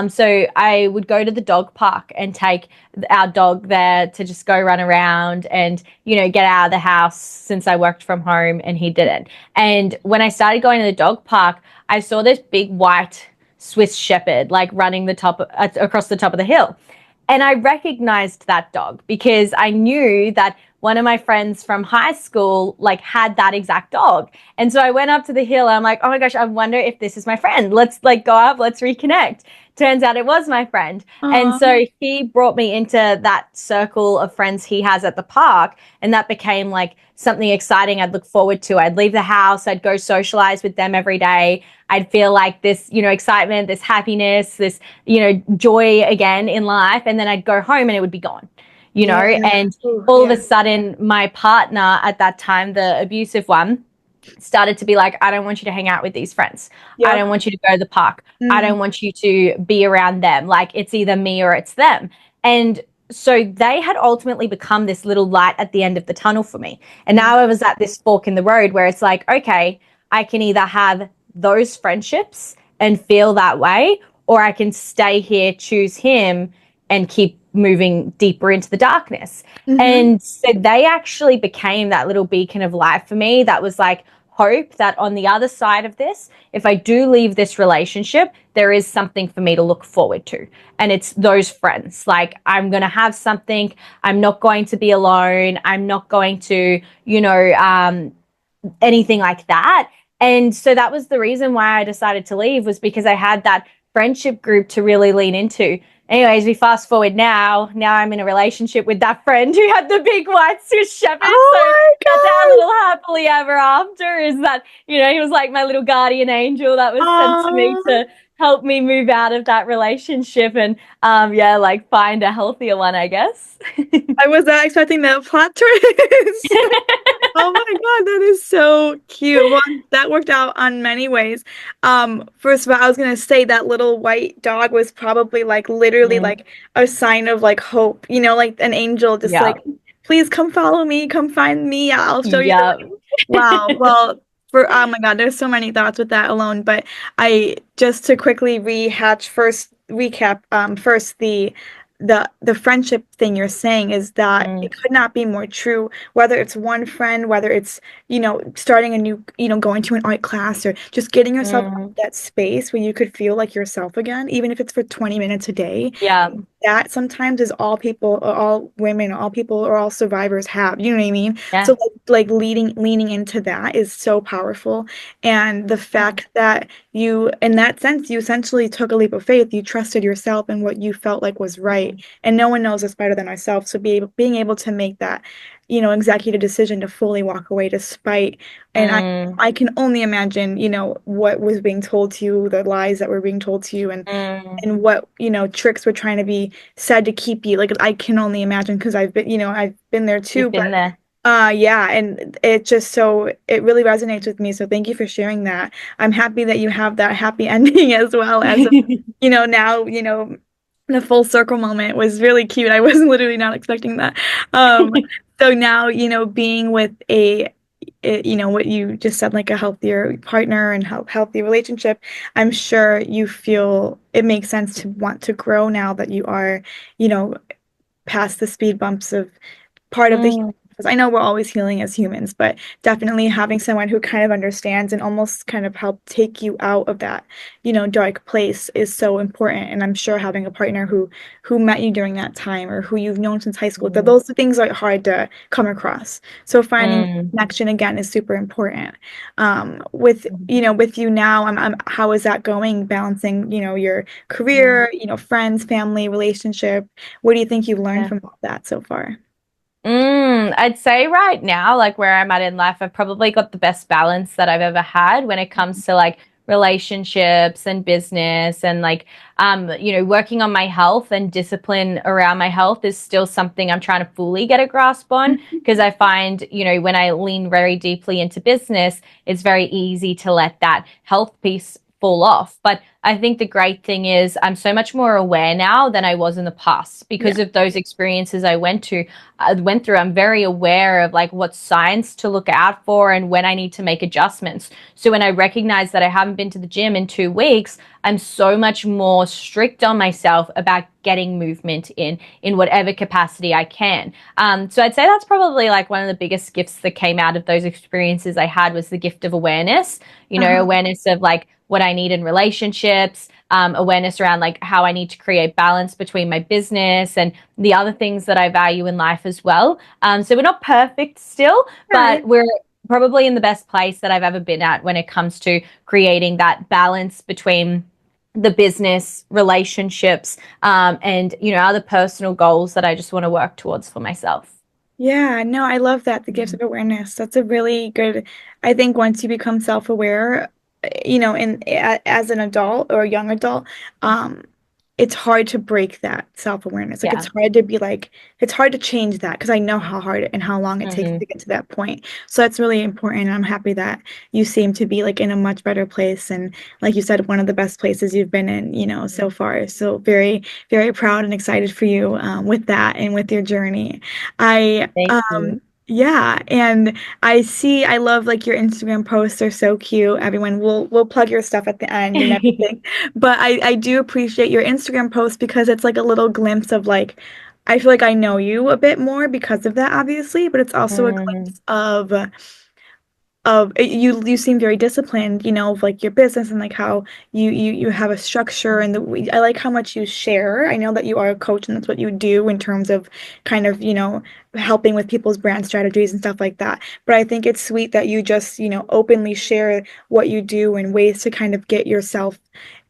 Speaker 2: So I would go to the dog park and take our dog there to just go run around and, get out of the house since I worked from home and he didn't. And when I started going to the dog park, I saw this big white Swiss Shepherd like running across the top of the hill. And I recognized that dog because I knew that one of my friends from high school like had that exact dog. And so I went up to the hill and I'm like, oh my gosh, I wonder if this is my friend. Let's like go up, let's reconnect. Turns out it was my friend. And
Speaker 1: Aw.
Speaker 2: so he brought me into that circle of friends he has at the park. And that became like something exciting I'd look forward to. I'd leave the house, I'd go socialize with them every day. I'd feel like this, excitement, this happiness, this, joy again in life. And then I'd go home and it would be gone,
Speaker 1: Yeah.
Speaker 2: and
Speaker 1: Ooh,
Speaker 2: all of
Speaker 1: yeah.
Speaker 2: a sudden, my partner at that time, the abusive one, started to be like, I don't want you to hang out with these friends. I
Speaker 1: Yep.
Speaker 2: don't want you to go to the park. I
Speaker 1: Mm.
Speaker 2: don't want you to be around them. Like it's either me or it's them. And so they had ultimately become this little light at the end of the tunnel for me. And
Speaker 1: Yeah.
Speaker 2: now I was at this fork in the road where it's like, okay, I can either have those friendships and feel that way, or I can stay here, choose him, and keep moving deeper into the darkness.
Speaker 1: Hmm.
Speaker 2: And so they actually became that little beacon of light for me that was like hope that on the other side of this, if I do leave this relationship, there is something for me to look forward to. And it's those friends. Like, I'm going to have something. I'm not going to be alone. I'm not going to, anything like that. And so that was the reason why I decided to leave, was because I had that friendship group to really lean into. Anyways, we fast forward now. Now I'm in a relationship with that friend who had the big white Swiss Shepherd. So
Speaker 1: Oh
Speaker 2: that's our
Speaker 1: my
Speaker 2: little happily ever after, is that, he was like my little guardian angel that was sent to me
Speaker 1: God.
Speaker 2: to help me move out of that relationship and yeah, like find a healthier one, I guess.
Speaker 1: I was not expecting that plot twist. Oh my God, that is so cute. Well, that worked out on many ways. First of all, I was gonna say that little white dog was probably like literally
Speaker 2: Mm,
Speaker 1: like a sign of like hope, like an angel, just
Speaker 2: yeah.
Speaker 1: like, please come follow me, come find me, I'll show you the
Speaker 2: Yeah.
Speaker 1: way. Wow. Well, oh my God, there's so many thoughts with that alone. But I just to quickly recap, first the friendship thing you're saying is that
Speaker 2: Mm,
Speaker 1: it could not be more true, whether it's one friend, whether it's, starting a new, going to an art class or just getting yourself out of
Speaker 2: mm,
Speaker 1: that space where you could feel like yourself again, even if it's for 20 minutes a day.
Speaker 2: yeah.
Speaker 1: That sometimes is all people or all women, all people or all survivors have. You know what I mean?
Speaker 2: Yeah.
Speaker 1: So like leaning into that is so powerful. And the
Speaker 2: Mm,
Speaker 1: fact that you, in that sense, you essentially took a leap of faith. You trusted yourself and what you felt like was right.
Speaker 2: mm,
Speaker 1: And no one knows us better than ourselves. So being able to make that, executive decision to fully walk away despite, and
Speaker 2: mm,
Speaker 1: I can only imagine, what was being told to you, the lies that were being told to you,
Speaker 2: mm.
Speaker 1: and what, tricks were trying to be said to keep you. Like I can only imagine because I've been there too.
Speaker 2: You've
Speaker 1: But
Speaker 2: been there.
Speaker 1: yeah, and it really resonates with me. So thank you for sharing that. I'm happy that you have that happy ending as well as, now, the full circle moment was really cute. I was literally not expecting that. Um, so now, being with what you just said, like a healthier partner and healthy relationship, I'm sure you feel it makes sense to want to grow now that you are, you know, past the speed bumps of part of the
Speaker 2: Mm,
Speaker 1: because I know we're always healing as humans, but definitely having someone who kind of understands and almost kind of help take you out of that, dark place is so important. And I'm sure having a partner who met you during that time or who you've known since high school, that
Speaker 2: mm,
Speaker 1: those things are hard to come across. So finding
Speaker 2: mm,
Speaker 1: connection again is super important. With
Speaker 2: mm,
Speaker 1: with you now, how is that going? Balancing, your
Speaker 2: mm.
Speaker 1: career, friends, family, relationship. What do you think you've learned
Speaker 2: Yeah.
Speaker 1: from all that so far?
Speaker 2: I'd say right now, like where I'm at in life, I've probably got the best balance that I've ever had when it comes to like relationships and business and like working on my health and discipline around my health is still something I'm trying to fully get a grasp on because I find, when I lean very deeply into business, it's very easy to let that health piece fall off. But I think the great thing is I'm so much more aware now than I was in the past
Speaker 1: Yeah.
Speaker 2: because of those experiences I went through. I'm very aware of like what signs to look out for and when I need to make adjustments. So when I recognize that I haven't been to the gym in 2 weeks, I'm so much more strict on myself about getting movement in whatever capacity I can. So I'd say that's probably like one of the biggest gifts that came out of those experiences I had was the gift of awareness.
Speaker 1: Uh-huh.
Speaker 2: Awareness of like what I need in relationships, awareness around like how I need to create balance between my business and the other things that I value in life as well. So we're not perfect still,
Speaker 1: Yeah,
Speaker 2: but we're probably in the best place that I've ever been at when it comes to creating that balance between the business relationships and other personal goals that I just want to work towards for myself.
Speaker 1: yeah, no, I love that, the gift of awareness. That's a really good, I think once you become self-aware, as an adult or a young adult, um, it's hard to break that self-awareness. Like
Speaker 2: Yeah.
Speaker 1: it's hard to change that because I know how hard and how long it takes
Speaker 2: Mm-hmm.
Speaker 1: to get to that point. So that's really important. And I'm happy that you seem to be like in a much better place. And like you said, one of the best places you've been in, so far. So very, very proud and excited for you, with that and with your journey. I
Speaker 2: Thank you.
Speaker 1: yeah, and I love like your Instagram posts are so cute. Everyone will plug your stuff at the end and everything. But I do appreciate your Instagram posts because it's like a little glimpse of like I feel like I know you a bit more because of that, obviously, but it's also a
Speaker 2: Mm,
Speaker 1: glimpse of you seem very disciplined, of like your business and like how you have a structure and I like how much you share. I know that you are a coach and that's what you do in terms of kind of, helping with people's brand strategies and stuff like that. But I think it's sweet that you just, openly share what you do and ways to kind of get yourself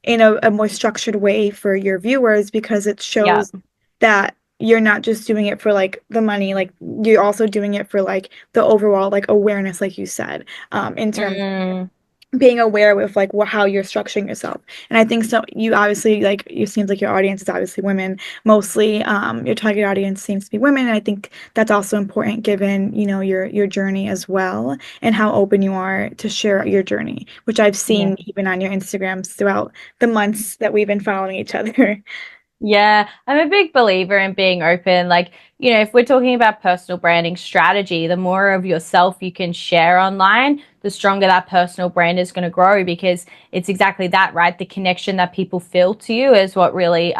Speaker 1: in a more structured way for your viewers because it
Speaker 2: yeah.
Speaker 1: shows that you're not just doing it for like the money, like you're also doing it for like the overall like awareness, like you said, in terms
Speaker 2: Mm.
Speaker 1: being aware with like how you're structuring yourself. And I think so you obviously like you seems like your audience is obviously women mostly. Your target audience seems to be women, and I think that's also important given, your journey as well and how open you are to share your journey, which I've
Speaker 2: Yeah.
Speaker 1: seen even on your Instagrams throughout the months that we've been following each other.
Speaker 2: Yeah, I'm a big believer in being open. Like, if we're talking about personal branding strategy, the more of yourself you can share online, the stronger that personal brand is going to grow because it's exactly that, right? The connection that people feel to you is what really,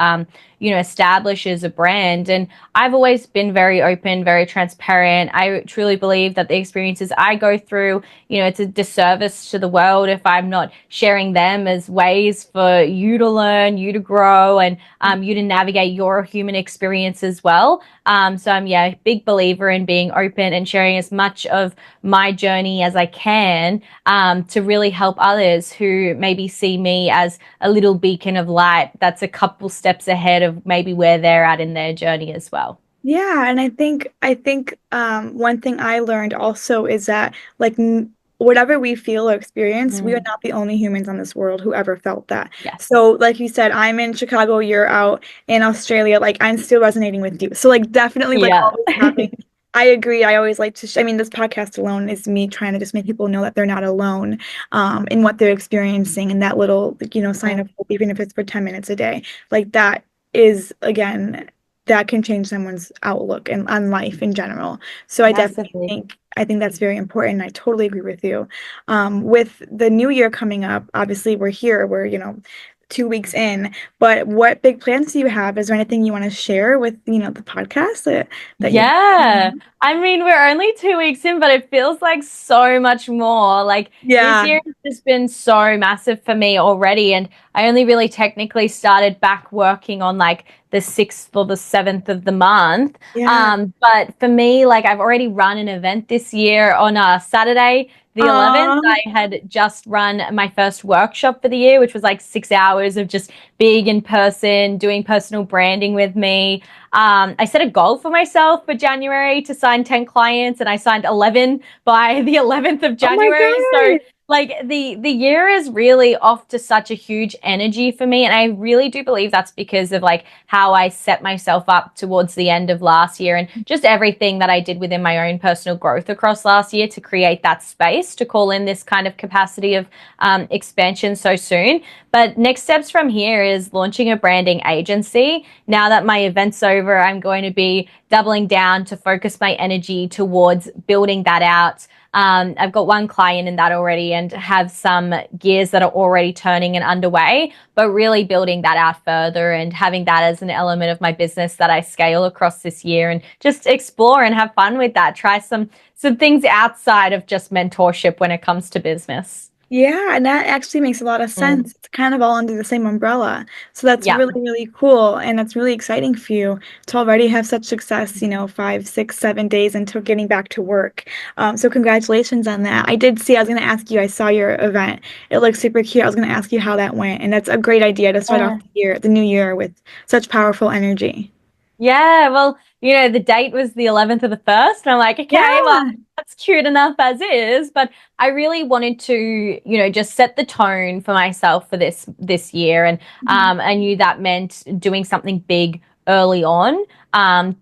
Speaker 2: establishes a brand. And I've always been very open, very transparent. I truly believe that the experiences I go through, it's a disservice to the world if I'm not sharing them as ways for you to learn, you to grow, and you to navigate your human experience as well. So I'm, yeah, a big believer in being open and sharing as much of my journey as I can, to really help others who maybe see me as a little beacon of light that's a couple steps ahead of maybe where they're at in their journey as well.
Speaker 1: Yeah, and I think one thing I learned also is that like whatever we feel or experience, we are
Speaker 2: Mm,
Speaker 1: not the only humans on this world who ever felt that.
Speaker 2: yes.
Speaker 1: So, like you said, I'm in Chicago, you're out in Australia, like I'm still resonating with you. So, like definitely like
Speaker 2: Yeah.
Speaker 1: always having I agree. I always like to I mean, this podcast alone is me trying to just make people know that they're not alone in what they're experiencing and that little, like, sign
Speaker 2: Mm,
Speaker 1: of hope, even if it's for 10 minutes a day. Like that is again that can change someone's outlook and on life in general. So
Speaker 2: massively.
Speaker 1: I think that's very important. I totally agree with you. With the new year coming up, obviously we're 2 weeks in, but what big plans do you have? Is there anything you want to share with, the podcast that you
Speaker 2: Yeah. I mean, we're only 2 weeks in, but it feels like so much more. Like this
Speaker 1: Yeah.
Speaker 2: year has just been so massive for me already. And I only really technically started back working on like the 6th or the 7th of the month.
Speaker 1: Yeah.
Speaker 2: But for me, like I've already run an event this year on a Saturday, the 11th.
Speaker 1: Um,
Speaker 2: I had just run my first workshop for the year, which was like 6 hours of just being in person, doing personal branding with me. I set a goal for myself for January to sign 10 clients, and I signed 11 by the 11th of
Speaker 1: oh my
Speaker 2: January. So
Speaker 1: God.
Speaker 2: like the year is really off to such a huge energy for me, and I really do believe that's because of like how I set myself up towards the end of last year and just everything that I did within my own personal growth across last year to create that space to call in this kind of capacity of expansion so soon. But next steps from here is launching a branding agency. Now that my event's over, I'm going to be doubling down to focus my energy towards building that out. I've got one client in that already and have some gears that are already turning and underway, but really building that out further and having that as an element of my business that I scale across this year and just explore and have fun with that. Try some things outside of just mentorship when it comes to business.
Speaker 1: Yeah, and that actually makes a lot of
Speaker 2: Mm.
Speaker 1: sense. It's kind of all under the same umbrella. So that's
Speaker 2: Yeah.
Speaker 1: really, really cool. And that's really exciting for you to already have such success, 5, 6, 7 days into getting back to work. So congratulations on that. I was going to ask you, I saw your event. It looks super cute. I was going to ask you how that went. And that's a great idea to start off the new year with such powerful energy.
Speaker 2: Yeah, well, the date was the 11th of the 1st, and I'm like, okay, well,
Speaker 1: Yeah.
Speaker 2: that's cute enough as is, but I really wanted to, just set the tone for myself for this year, and
Speaker 1: Mhm.
Speaker 2: I knew that meant doing something big early on,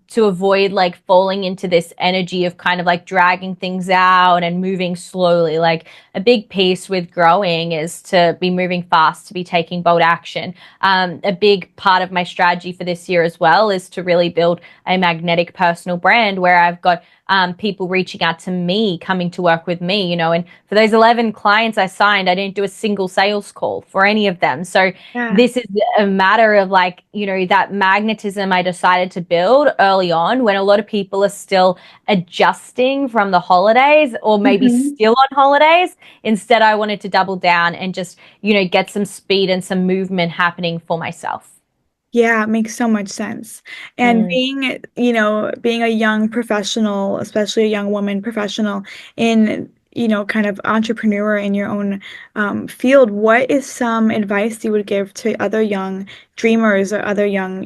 Speaker 2: to avoid like falling into this energy of kind of like dragging things out and moving slowly. Like a big piece with growing is to be moving fast, to be taking bold action. A big part of my strategy for this year as well is to really build a magnetic personal brand where I've got people reaching out to me, coming to work with me, and for those 11 clients I signed, I didn't do a single sales call for any of them. So
Speaker 1: Yeah.
Speaker 2: this is a matter of like, that magnetism I decided to build early on when a lot of people are still adjusting from the holidays or maybe
Speaker 1: Mhm.
Speaker 2: still on holidays. Instead, I wanted to double down and just, get some speed and some movement happening for myself.
Speaker 1: Yeah, it makes so much sense. And
Speaker 2: Mm.
Speaker 1: being a young professional, especially a young woman professional in, kind of entrepreneur in your own field, what is some advice you would give to other young dreamers or other young,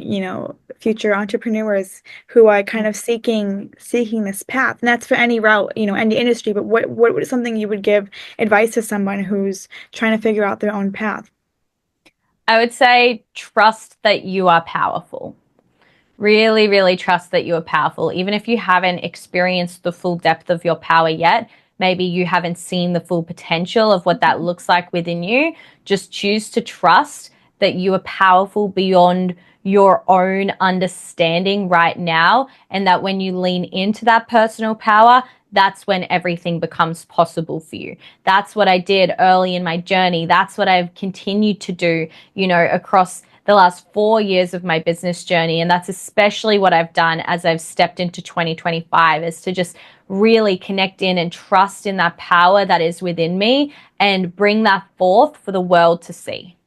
Speaker 1: future entrepreneurs who are kind of seeking this path. And that's for any route, any industry. But what is something you would give advice to someone who's trying to figure out their own path?
Speaker 2: I would say trust that you are powerful. Really, really trust that you are powerful. Even if you haven't experienced the full depth of your power yet, maybe you haven't seen the full potential of what that looks like within you, just choose to trust that you are powerful beyond your own understanding right now. And that when you lean into that personal power, that's when everything becomes possible for you. That's what I did early in my journey. That's what I've continued to do, across the last 4 years of my business journey. And that's especially what I've done as I've stepped into 2025, is to just really connect in and trust in that power that is within me and bring that forth for the world to see.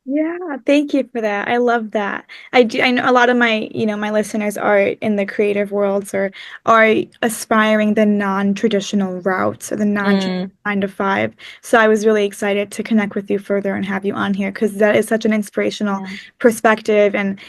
Speaker 1: Yeah, thank you for that. I love that. I know a lot of my listeners are in the creative worlds or are aspiring the non-traditional routes or the non-traditional
Speaker 2: Mm,
Speaker 1: 9 to 5. So I was really excited to connect with you further and have you on here because that is such an inspirational
Speaker 2: yeah.
Speaker 1: perspective. And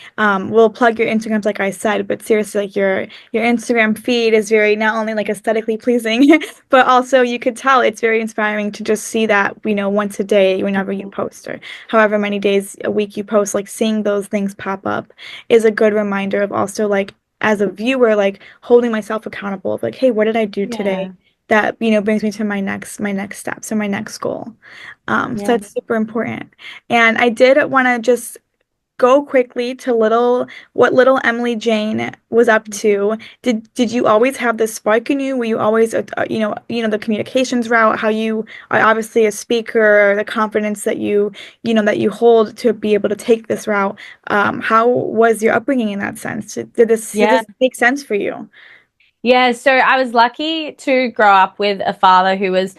Speaker 1: we'll plug your Instagrams, like I said, but seriously, like your Instagram feed is very not only like aesthetically pleasing, but also you could tell it's very inspiring to just see that, once a day whenever you post or however many days a week you post, like seeing those things pop up is a good reminder of also like as a viewer, like holding myself accountable of like, hey, what did I do today
Speaker 2: Yeah.
Speaker 1: that, brings me to my next steps or my next goal. So
Speaker 2: Yeah.
Speaker 1: that's super important. And I did want to just go quickly to what little Emily Jane was up to. Did you always have this spark in you? Were you always the communications route, how you are obviously a speaker, the confidence that you hold to be able to take this route? How was your upbringing in that sense? Did this
Speaker 2: Yeah.
Speaker 1: make sense for you?
Speaker 2: Yeah, so I was lucky to grow up with a father who was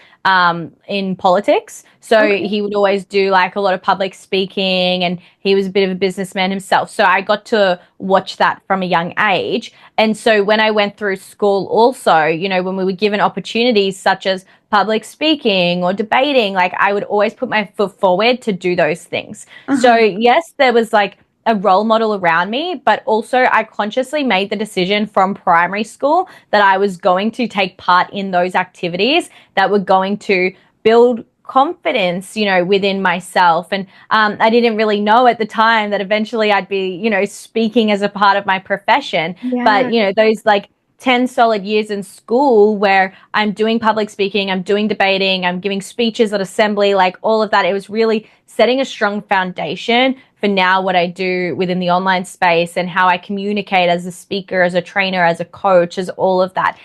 Speaker 2: in politics. So
Speaker 1: Okay.
Speaker 2: he would always do like a lot of public speaking, and he was a bit of a businessman himself. So I got to watch that from a young age. And so when I went through school, also, when we were given opportunities such as public speaking or debating, like I would always put my foot forward to do those things. So,
Speaker 1: Uh-huh.
Speaker 2: yes, there was like a role model around me, but also I consciously made the decision from primary school that I was going to take part in those activities that were going to build confidence, within myself. And I didn't really know at the time that eventually I'd be, speaking as a part of my profession. But,
Speaker 1: Yeah.
Speaker 2: those like 10 solid years in school where I'm doing public speaking, I'm doing debating, I'm giving speeches at assembly, like all of that, it was really setting a strong foundation for now what I do within the online space and how I communicate as a speaker, as a trainer, as a coach, as all of that.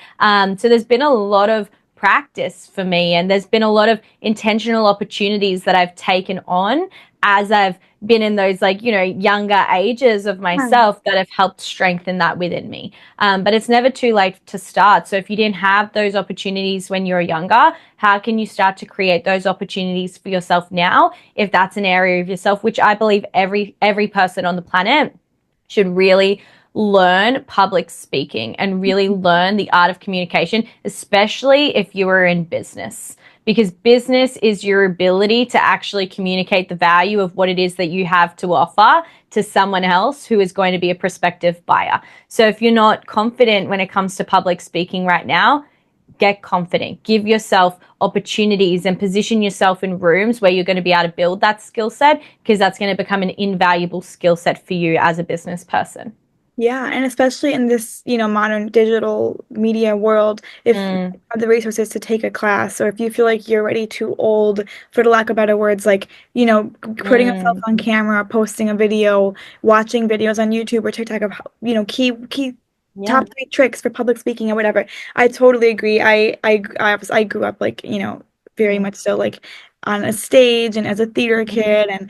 Speaker 2: So there's been a lot of practice for me, and there's been a lot of intentional opportunities that I've taken on as I've been in those like younger ages of myself that have helped strengthen that within me. But it's never too late to start. So if you didn't have those opportunities when you were younger, how can you start to create those opportunities for yourself now, if that's an area of yourself, which I believe every person on the planet should really learn public speaking and really learn the art of communication, especially if you are in business. Because business is your ability to actually communicate the value of what it is that you have to offer to someone else who is going to be a prospective buyer. So if you're not confident when it comes to public speaking right now, get confident. Give yourself opportunities and position yourself in rooms where you're going to be able to build that skill set, because that's going to become an invaluable skill set for you as a business person.
Speaker 1: Yeah, and especially in this, modern digital media world, if you
Speaker 2: Mm,
Speaker 1: have the resources to take a class, or if you feel like you're already too old, for the lack of better words, like, putting yourself
Speaker 2: mm,
Speaker 1: on camera, posting a video, watching videos on YouTube or TikTok of, key
Speaker 2: yeah.
Speaker 1: top 3 tricks for public speaking or whatever. I totally agree. I grew up like, very
Speaker 2: Mm,
Speaker 1: much so like on a stage and as a theater kid and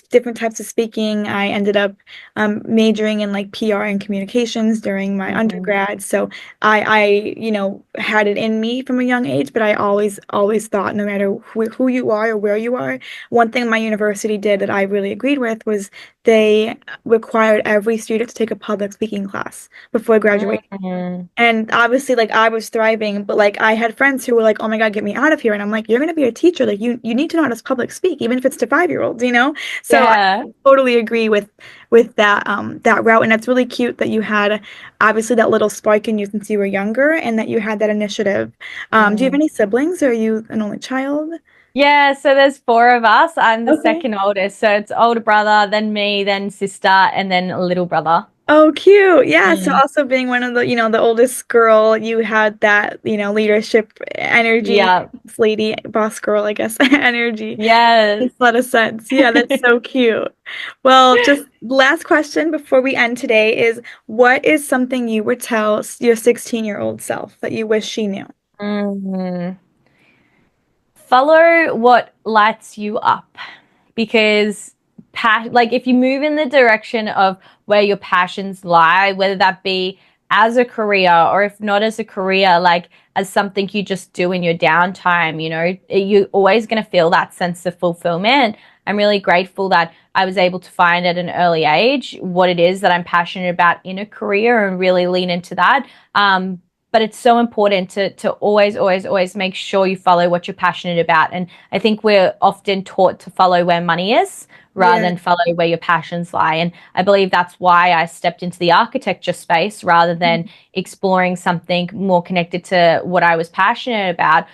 Speaker 1: different types of speaking. I ended up majoring in like PR and communications during my
Speaker 2: mhm,
Speaker 1: undergrad. So had it in me from a young age, but I always thought no matter who you are or where you are, one thing my university did that I really agreed with was they required every student to take a public speaking class before graduation.
Speaker 2: Mm.
Speaker 1: And obviously, like I was thriving, but like I had friends who were like, "Oh my God, get me out of here!" And I'm like, "You're gonna be a teacher. Like you need to know how to public speak, even if it's to 5-year-olds, you know." So I
Speaker 2: Yeah.
Speaker 1: totally agree with that route, and it's really cute that you had obviously that little spark in you since you were younger, and that you had that initiative. Do you have
Speaker 2: Mm.
Speaker 1: any siblings? Or are you an only child?
Speaker 2: Yeah, so there's four of us. I'm the
Speaker 1: Okay.
Speaker 2: second oldest. So it's older brother, then me, then sister, and then a little brother.
Speaker 1: Oh, cute. Yeah. So
Speaker 2: Mm.
Speaker 1: also being one of the oldest girl, you had that, leadership energy,
Speaker 2: Yeah.
Speaker 1: lady, boss girl, I guess, energy.
Speaker 2: Yes.
Speaker 1: Makes a lot of sense. Yeah, that's so cute. Well, just last question before we end today is what is something you would tell your 16-year-old self that you wish she knew?
Speaker 2: Mm. Follow what lights you up because like if you move in the direction of where your passions lie, whether that be as a career or if not as a career, like as something you just do in your downtime, you're always going to feel that sense of fulfillment. I'm really grateful that I was able to find at an early age what it is that I'm passionate about in a career and really lean into that. But it's so important to always, always, always make sure you follow what you're passionate about. And I think we're often taught to follow where money is rather
Speaker 1: Yeah,
Speaker 2: than follow where your passions lie. And I believe that's why I stepped into the architecture space rather than exploring something more connected to what I was passionate about,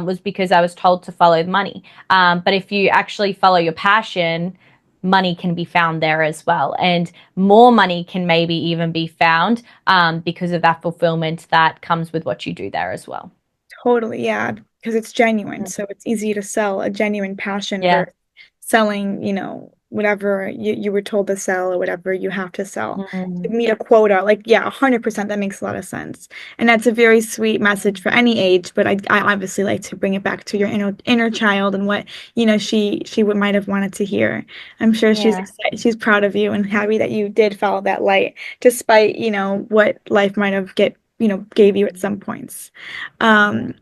Speaker 2: was because I was told to follow money. But if you actually follow your passion, money can be found there as well. And more money can maybe even be found because of that fulfillment that comes with what you do there as well.
Speaker 1: totally. Yeah, because it's genuine. So it's easy to sell a genuine passion
Speaker 2: Yeah.
Speaker 1: versus selling, whatever you were told to sell or whatever you have to sell to
Speaker 2: Mm.
Speaker 1: meet a quota. Like, yeah, 100%, that makes a lot of sense. And that's a very sweet message for any age, but I obviously like to bring it back to your inner child and what, she would might have wanted to hear. I'm sure she's
Speaker 2: Yeah.
Speaker 1: excited, she's proud of you and happy that you did follow that light, despite, what life might have gave you at some points. Um,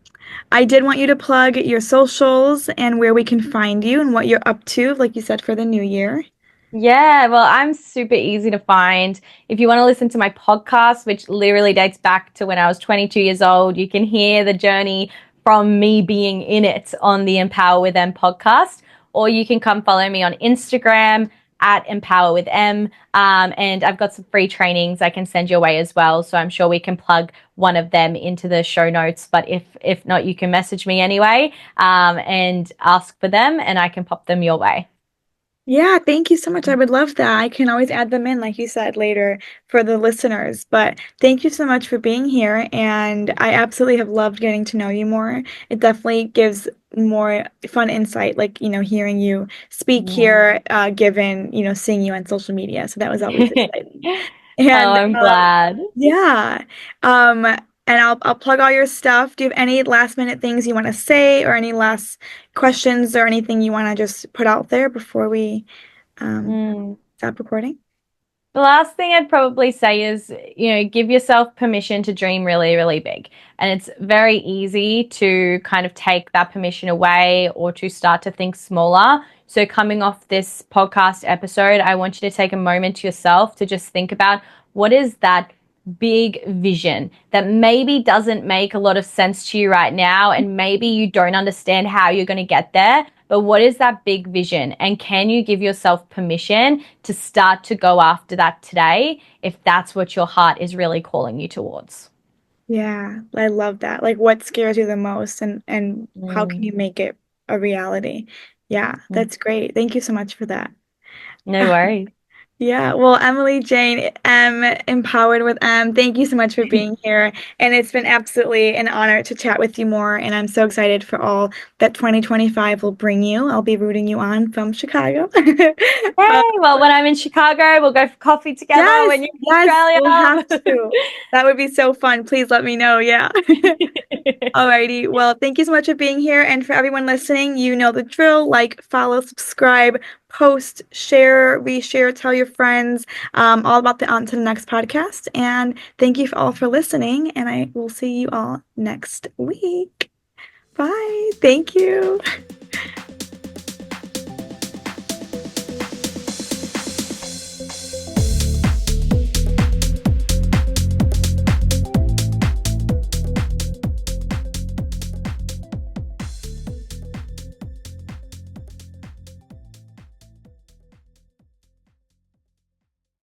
Speaker 1: I did want you to plug your socials and where we can find you and what you're up to, like you said, for the new year.
Speaker 2: Yeah, well, I'm super easy to find. If you want to listen to my podcast, which literally dates back to when I was 22 years old, you can hear the journey from me being in it on the Empower with M podcast, or you can come follow me on Instagram at Empower with M. And I've got some free trainings I can send your way as well. So I'm sure we can plug one of them into the show notes. But if not, you can message me anyway, and ask for them, and I can pop them your way.
Speaker 1: Yeah, thank you so much. I would love that. I can always add them in, like you said, later for the listeners. But thank you so much for being here. And I absolutely have loved getting to know you more. It definitely gives more fun insight, like, hearing you speak here, given, seeing you on social media. So that was always exciting.
Speaker 2: Oh,
Speaker 1: And
Speaker 2: I'm glad.
Speaker 1: yeah. And I'll plug all your stuff. Do you have any last minute things you want to say or any last questions or anything you want to just put out there before we um
Speaker 2: Mm.
Speaker 1: stop recording?
Speaker 2: The last thing I'd probably say is, give yourself permission to dream really, really big. And it's very easy to kind of take that permission away or to start to think smaller. So, coming off this podcast episode, I want you to take a moment to yourself to just think about what is that big vision that maybe doesn't make a lot of sense to you right now. And maybe you don't understand how you're going to get there. But what is that big vision? And can you give yourself permission to start to go after that today if that's what your heart is really calling you towards?
Speaker 1: Yeah, I love that. Like what scares you the most and how can
Speaker 2: Mm.
Speaker 1: you make it a reality? Yeah, that's great. Thank you so much for that.
Speaker 2: No worries.
Speaker 1: Yeah, well, Emily Jane, Empowered with thank you so much for being here. And it's been absolutely an honor to chat with you more. And I'm so excited for all that 2025 will bring you. I'll be rooting you on from Chicago. Uh,
Speaker 2: Hey, well, when I'm in Chicago, we'll go for coffee together.
Speaker 1: yes,
Speaker 2: When you're
Speaker 1: yes, we'll have
Speaker 2: in
Speaker 1: to. That would be so fun. Please let me know. Yeah.
Speaker 2: Australia.
Speaker 1: Alrighty. Well, thank you so much for being here. And for everyone listening, you know the drill. Like, follow, subscribe, post, share, reshare, tell your friends, all about the On to the Next podcast. And thank you all for listening. And I will see you all next week. Bye. Thank you.